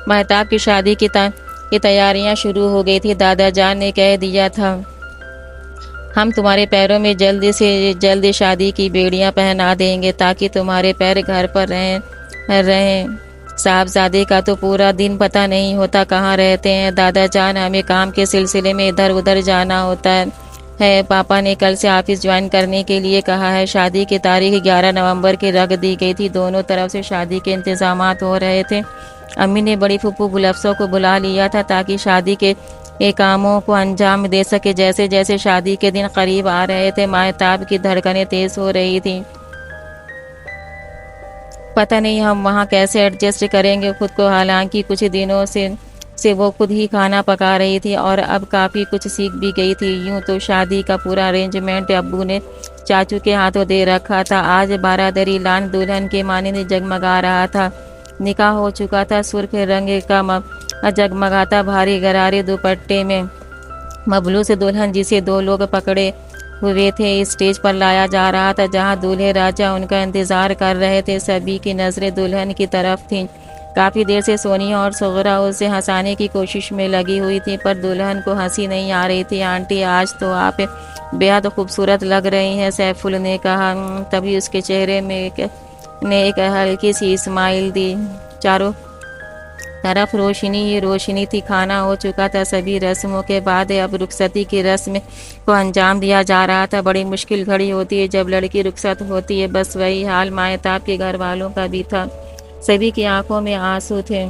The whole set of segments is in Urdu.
مہتاب کی شادی کی تیاریاں شروع ہو گئی تھی۔ دادا جان نے کہہ دیا تھا ہم تمہارے پیروں میں جلد سے جلد شادی کی بیڑیاں پہنا دیں گے تاکہ تمہارے پیر گھر پر رہیں۔ صاحبزادے کا تو پورا دن پتہ نہیں ہوتا کہاں رہتے ہیں دادا جان، ہمیں کام کے سلسلے میں ادھر ادھر جانا ہوتا ہے۔ پاپا نے کل سے آفس جوائن کرنے کے لیے کہا ہے۔ شادی کی تاریخ 11 نومبر کی رکھ دی گئی تھی۔ دونوں طرف سے شادی کے انتظامات ہو رہے تھے۔ امی نے بڑی پھپھو گلفسوں کو بلا لیا تھا تاکہ شادی کے کاموں کو انجام دے سکے۔ جیسے جیسے شادی کے دن قریب آ رہے تھے مہتاب کی دھڑکنیں تیز ہو رہی تھیں۔ پتہ نہیں ہم وہاں کیسے ایڈجسٹ کریں گے خود کو، حالانکہ کچھ دنوں سے وہ خود ہی کھانا پکا رہی تھی اور اب کافی کچھ سیکھ بھی گئی تھی۔ یوں تو شادی کا پورا ارینجمنٹ ابو نے چاچو کے ہاتھوں دے رکھا تھا۔ آج بارادری لان دلہن کے مانند جگمگا رہا تھا۔ نکاح ہو چکا تھا۔ سرخ رنگ کا جگمگاتا بھاری غرارے دوپٹے میں مبلوس دلہن جسے دو لوگ پکڑے ہوئے تھے اسٹیج پر لایا جا رہا تھا جہاں دولہے راجا ان کا انتظار کر رہے تھے۔ سبھی کی نظریں دلہن کی طرف تھیں۔ کافی دیر سے سونیا اور صغرا اسے ہنسانے کی کوشش میں لگی ہوئی تھی پر دلہن کو ہنسی نہیں آ رہی تھی۔ آنٹی آج تو آپ بے حد خوبصورت لگ رہی ہیں، سیف ال نے کہا۔ تبھی اس کے چہرے میں ایک ہلکی سی اسمائل دی۔ چاروں طرف روشنی ہی روشنی تھی۔ کھانا ہو چکا تھا۔ سبھی رسموں کے بعد اب رخصتی کی رسم کو انجام دیا جا رہا تھا۔ بڑی مشکل گھڑی ہوتی ہے جب لڑکی رخصت ہوتی ہے۔ بس وہی حال مہتاب کے گھر والوں کا بھی تھا۔ سبھی کی آنکھوں میں آنسو تھے۔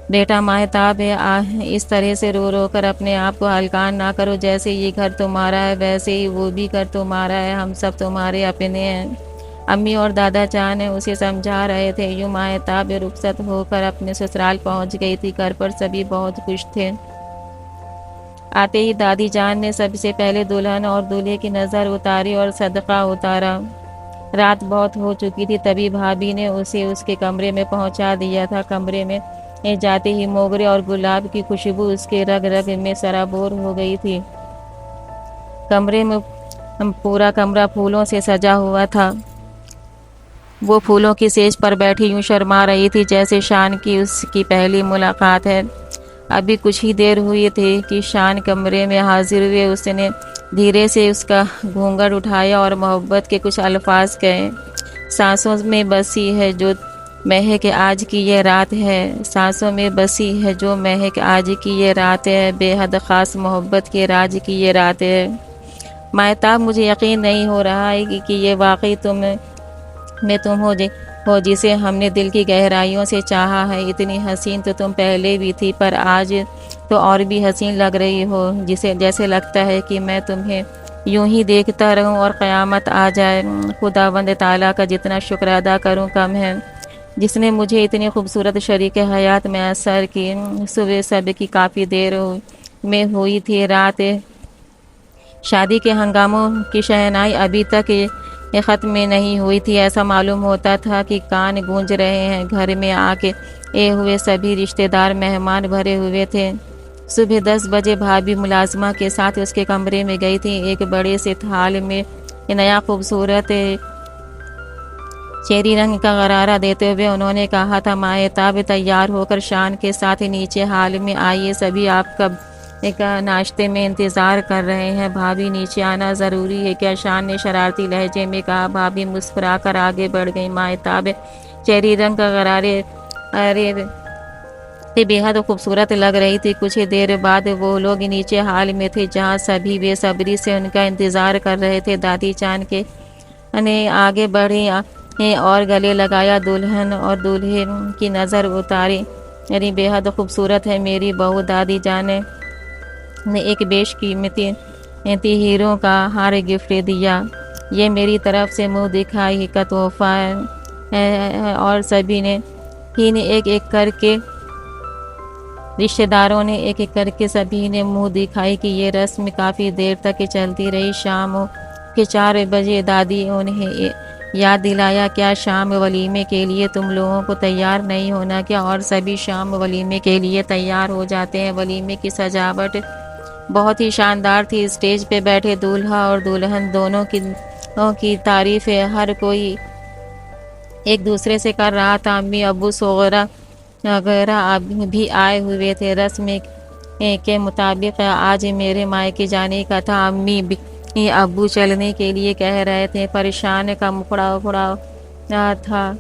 بیٹا مہتاب ہے، اس طرح سے رو رو کر اپنے آپ کو ہلکان نہ کرو۔ جیسے یہ گھر تمہارا ہے ویسے ہی وہ بھی گھر تمہارا ہے۔ ہم سب تمہارے اپنے ہیں۔ امی اور دادا جان اسے سمجھا رہے تھے۔ یوں مہتاب رخصت ہو کر اپنے سسرال پہنچ گئی تھی۔ گھر پر سبھی بہت خوش تھے۔ آتے ہی دادی جان نے سب سے پہلے دلہن اور دولہے کی نظر اتاری اور صدقہ اتارا۔ رات بہت ہو چکی تھی تبھی بھابھی نے اسے اس کے کمرے میں پہنچا دیا تھا۔ کمرے میں جاتے ہی موگرے اور گلاب کی خوشبو اس کے رگ رگ میں سرابور ہو گئی تھی۔ کمرے میں پورا کمرہ پھولوں سے سجا ہوا تھا۔ وہ پھولوں کی سیج پر بیٹھی یوں شرما رہی تھی جیسے شان کی اس کی پہلی ملاقات ہے۔ ابھی کچھ ہی دیر ہوئی تھی کہ شان کمرے میں حاضر ہوئے۔ اس نے دھیرے سے اس کا گھونگھٹ اٹھایا اور محبت کے کچھ الفاظ کہے۔ سانسوں میں بسی ہے جو مہک آج کی یہ رات ہے، سانسوں میں بسی ہے جو مہک آج کی یہ رات ہے، بے حد خاص محبت کے راج کی یہ رات ہے۔ مہتاب مجھے یقین نہیں ہو رہا ہے کہ یہ واقعی تم ہو جسے ہم نے دل کی گہرائیوں سے چاہا ہے۔ اتنی حسین تو تم پہلے بھی تھی پر آج تو اور بھی حسین لگ رہی ہو، جیسے لگتا ہے کہ میں تمہیں یوں ہی دیکھتا رہوں اور قیامت آ جائے۔ خداوند تعالیٰ کا جتنا شکر ادا کروں کم ہے جس نے مجھے اتنی خوبصورت شریک حیات میسر کی۔ صبح سب کی کافی دیر میں ہوئی تھی۔ رات شادی کے ہنگاموں کی شہنائی ابھی تک ختم نہیں ہوئی تھی۔ ایسا معلوم ہوتا تھا کہ کان گونج رہے ہیں۔ گھر میں آ کے ہوئے سبھی رشتہ دار مہمان بھرے ہوئے تھے۔ صبح 10 بجے بھابھی ملازمہ کے ساتھ اس کے کمرے میں گئی تھی۔ ایک بڑے سے تھال میں نیا خوبصورت چیری رنگ کا غرارہ دیتے ہوئے انہوں نے کہا تھا مہتاب تیار ہو کر شان کے ساتھ نیچے ہال میں آئیے، سبھی آپ کا ناشتے میں انتظار کر رہے ہیں۔ بھابھی نیچے آنا ضروری ہے کیا؟ شان نے شرارتی لہجے میں کہا۔ بھابھی مسکرا کر آگے بڑھ گئی۔ مہتاب چیری رنگ کا غرارے بے حد خوبصورت لگ رہی تھی۔ کچھ دیر بعد وہ لوگ نیچے ہال میں تھے جہاں سبھی بے صبری سے ان کا انتظار کر رہے تھے۔ دادی جان کے نے آگے بڑھی اور گلے لگایا۔ دلہن اور دولہے کی نظر اتاری۔ بے حد خوبصورت ہے میری بہو۔ دادی جان نے ایک بیش قیمتی ہیروں کا ہار گفٹ دیا۔ یہ میری طرف سے منہ دکھائی کا تحفہ ہے۔ اور سبھی نے ایک ایک کر کے رشتہ داروں نے ایک ایک کر کے سبھی نے منہ دکھائی کہ یہ رسم کافی دیر تک چلتی رہی۔ شام کے 4 بجے دادی انہیں یاد دلایا کیا شام ولیمے کے لیے تم لوگوں کو تیار نہیں ہونا کیا؟ اور سبھی شام ولیمے کے لیے تیار ہو جاتے ہیں۔ ولیمے کی سجاوٹ بہت ہی شاندار تھی۔ اسٹیج پہ بیٹھے دولہا اور دلہن دونوں کی تعریف ہر کوئی ایک دوسرے سے کر رہا تھا۔ امی ابو صغرا وغیرہ بھی آئے ہوئے تھے۔ رسم کے مطابق آج میرے مائکے جانے کا تھا۔ امی ابو چلنے کے لیے کہہ رہے تھے۔ پریشان کا مکھڑا تھا،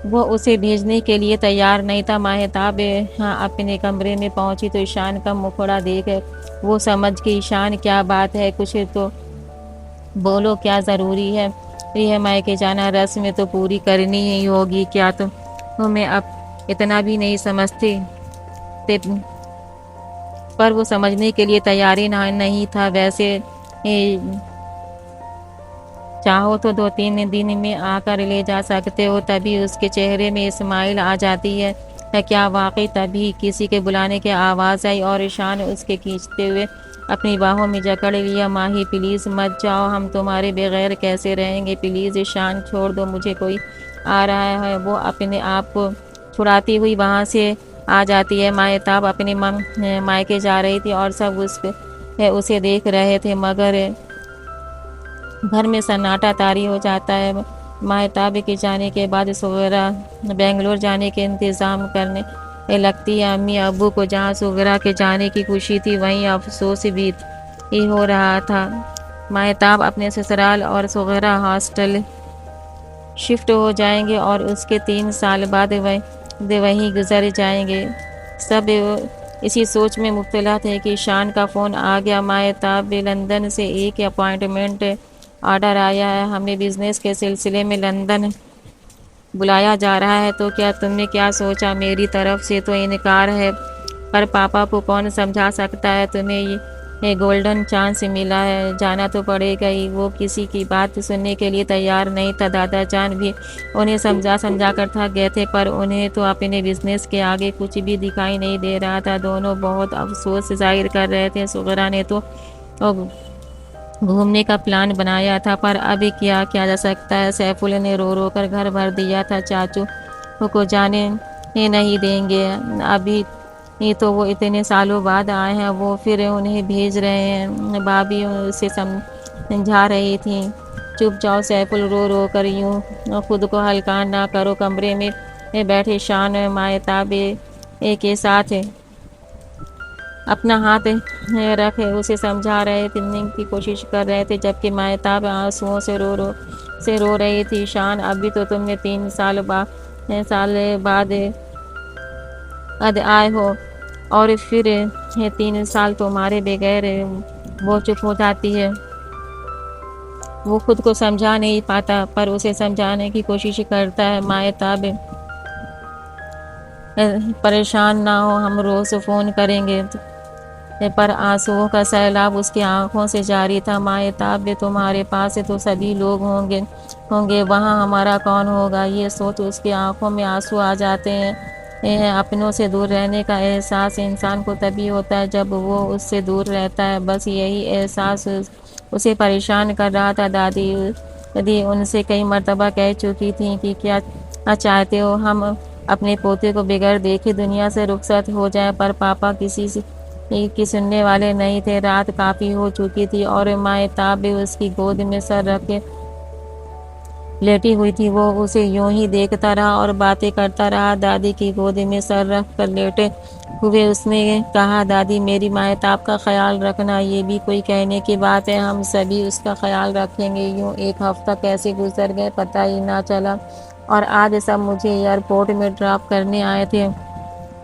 وہ اسے بھیجنے کے لیے تیار نہیں تھا۔ ماہتاب اپنے کمرے میں پہنچی تو ایشان کا مکھڑا دیکھ وہ سمجھ گئی۔ ایشان کیا بات ہے، کچھ تو بولو، کیا ضروری ہے یہ مائکے جانا؟ رسم تو پوری کرنی ہی ہوگی، کیا تمہیں اب اتنا بھی نہیں سمجھتے؟ پر وہ سمجھنے کے لیے تیاری نہیں تھا۔ ویسے چاہو تو 2-3 دن میں آ کر لے جا سکتے ہو۔ تبھی اس کے چہرے میں اسمائل آ جاتی ہے۔ کیا واقعی؟ تبھی کسی کے بلانے کی آواز آئی اور ایشان اس کے کھینچتے ہوئے اپنی باہوں میں جکڑ لیا۔ ماہی پلیز مت جاؤ، ہم تمہارے بغیر کیسے رہیں گے؟ پلیز ایشان چھوڑ دو مجھے، کوئی آ رہا ہے۔ وہ اپنے آپ کو چھڑاتی ہوئی وہاں سے آ جاتی ہے۔ ماہتاب اپنے مائکے جا رہی تھی اور سب اسے دیکھ رہے تھے، مگر گھر میں سناٹا طاری ہو جاتا ہے۔ ماہتاب کے جانے کے بعد صغیرہ بنگلور جانے کے انتظام کرنے لگتی ہے۔ امی ابو کو جہاں صغیرہ کے جانے کی خوشی تھی، وہیں افسوس بھی ہو رہا تھا۔ ماہتاب اپنے سسرال اور صغیرہ ہاسٹل شفٹ ہو جائیں گے اور اس کے 3 سال بعد وہیں گزر جائیں گے۔ سب اسی سوچ میں مبتلا تھے کہ ایشان کا فون آ گیا۔ ماہتاب، لندن سے ایک اپائنٹمنٹ آرڈر آیا ہے، ہمیں بزنس کے سلسلے میں لندن بلایا جا رہا ہے۔ تو کیا تم نے کیا سوچا؟ میری طرف سے تو انکار ہے، پر پاپا کو کون سمجھا سکتا ہے؟ تمہیں یہ گولڈن چانس ملا ہے، جانا تو پڑے گا ہی۔ وہ کسی کی بات سننے کے لیے تیار نہیں تھا۔ دادا جان بھی انہیں سمجھا کر تھک گئے تھے، پر انہیں تو اپنے بزنس کے آگے کچھ بھی دکھائی نہیں دے رہا تھا۔ دونوں بہت افسوس ظاہر کر رہے تھے۔ صغیرہ نے تو گھومنے کا پلان بنایا تھا، پر اب کیا کیا جا سکتا ہے؟ سیف اللہ نے رو کر گھر بھر دیا تھا۔ چاچو کو جانے نہیں دیں گے، ابھی تو وہ اتنے سالوں بعد آئے ہیں، وہ پھر انہیں بھیج رہے ہیں۔ بھابھی اسے سمجھا رہی تھی۔ چپ جاؤ سیف اللہ، رو کر یوں خود کو ہلکا نہ کرو۔ کمرے میں بیٹھے ایشان ماہتاب کے ساتھ اپنا ہاتھ رکھ اسے سمجھا رہے کی کوشش کر رہے تھے، جبکہ ماہتاب آنسوؤں سے رو رہی تھی۔ ایشان، ابھی تو تم نے 3 سال بعد آئے ہو اور پھر 3 سال تمہارے بغیر۔ وہ چپ ہو جاتی ہے۔ وہ خود کو سمجھا نہیں پاتا، پر اسے سمجھانے کی کوشش کرتا ہے۔ ماہتاب، پریشان نہ ہو، ہم روز فون کریں گے۔ پر آنسوؤں کا سیلاب اس کی آنکھوں سے جاری تھا۔ ماہتاب، تمہارے پاس تو سبھی لوگ ہوں گے، وہاں ہمارا کون ہوگا؟ یہ سوچ اس کی آنکھوں میں آنسو آ جاتے ہیں۔ اپنوں سے دور رہنے کا احساس انسان کو تبھی ہوتا ہے جب وہ اس سے دور رہتا ہے۔ بس یہی احساس اسے پریشان کر رہا تھا۔ دادی ان سے کئی مرتبہ کہہ چکی تھیں کہ کیا چاہتے ہو ہم اپنے پوتے کو بغیر دیکھے دنیا سے رخصت ہو جائیں، پر پاپا کسی کی سننے والے نہیں تھے۔ رات کافی ہو چکی تھی اور ماہتاب اس کی گود میں سر رکھ کے لیٹی ہوئی تھی۔ وہ اسے یوں ہی دیکھتا رہا اور باتیں کرتا رہا۔ دادی کی گود میں سر رکھ کر لیٹے ہوئے اس نے کہا، دادی، میری ماہتاب کا خیال رکھنا۔ یہ بھی کوئی کہنے کی بات ہے، ہم سبھی اس کا خیال رکھیں گے۔ یوں 1 ہفتہ کیسے گزر گئے پتہ ہی نہ چلا، اور آج سب مجھے ایئرپورٹ میں ڈراپ کرنے آئے تھے۔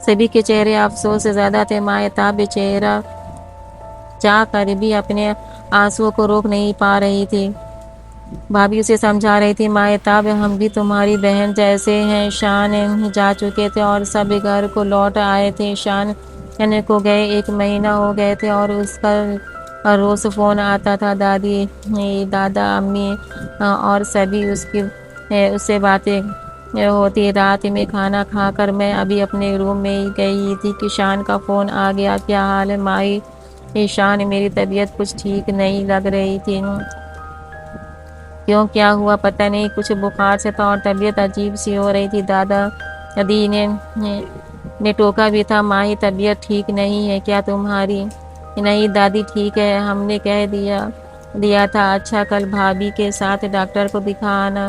سبھی کے چہرے افسوس سے زیادہ تھے۔ ماہتاب چہرہ چاہ کر بھی اپنے آنسوؤں کو روک نہیں پا رہی تھی۔ بھابھی اسے سمجھا رہی تھی، ماہتاب، ہم بھی تمہاری بہن جیسے ہیں۔ ایشان جا چکے تھے اور سب گھر کو لوٹ آئے تھے۔ ایشان کو گئے 1 مہینہ ہو گئے تھے اور اس کا روز فون آتا تھا۔ دادی، دادا، امی اور سبھی اس سے باتیں ہوتی۔ رات میں کھانا کھا کر میں ابھی اپنے روم میں گئی تھی کہ ایشان کا فون آ گیا۔ کیا حال ہے مائی؟ ایشان، میری طبیعت کچھ ٹھیک نہیں لگ رہی تھی۔ کیوں، کیا ہوا؟ پتہ نہیں، کچھ بخار سے تھا اور طبیعت عجیب سی ہو رہی تھی۔ دادی نے ٹوکا بھی تھا۔ ماہی، طبیعت ٹھیک نہیں ہے کیا تمہاری؟ نہیں دادی، ٹھیک ہے، ہم نے کہہ دیا تھا۔ اچھا، کل بھابھی کے ساتھ ڈاکٹر کو دکھا آنا۔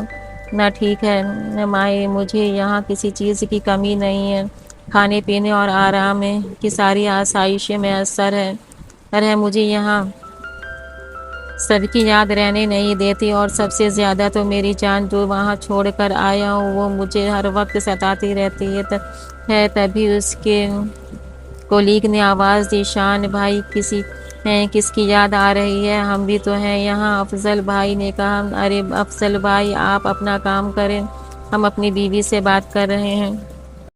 نہ ٹھیک ہے نہ مائیں، مجھے یہاں کسی چیز کی کمی نہیں ہے، کھانے پینے اور آرام کی ساری آسائشیں میسر ہے مجھے یہاں سب کی یاد رہنے نہیں دیتی، اور سب سے زیادہ تو میری جان جو وہاں چھوڑ کر آیا ہوں وہ مجھے ہر وقت ستاتی رہتی ہے۔ تبھی اس کے کولیگ نے آواز دی، شان بھائی کس کی یاد آ رہی ہے؟ ہم بھی تو ہیں یہاں، افضل بھائی نے کہا۔ ارے افضل بھائی آپ اپنا کام کریں، ہم اپنی بیوی سے بات کر رہے ہیں۔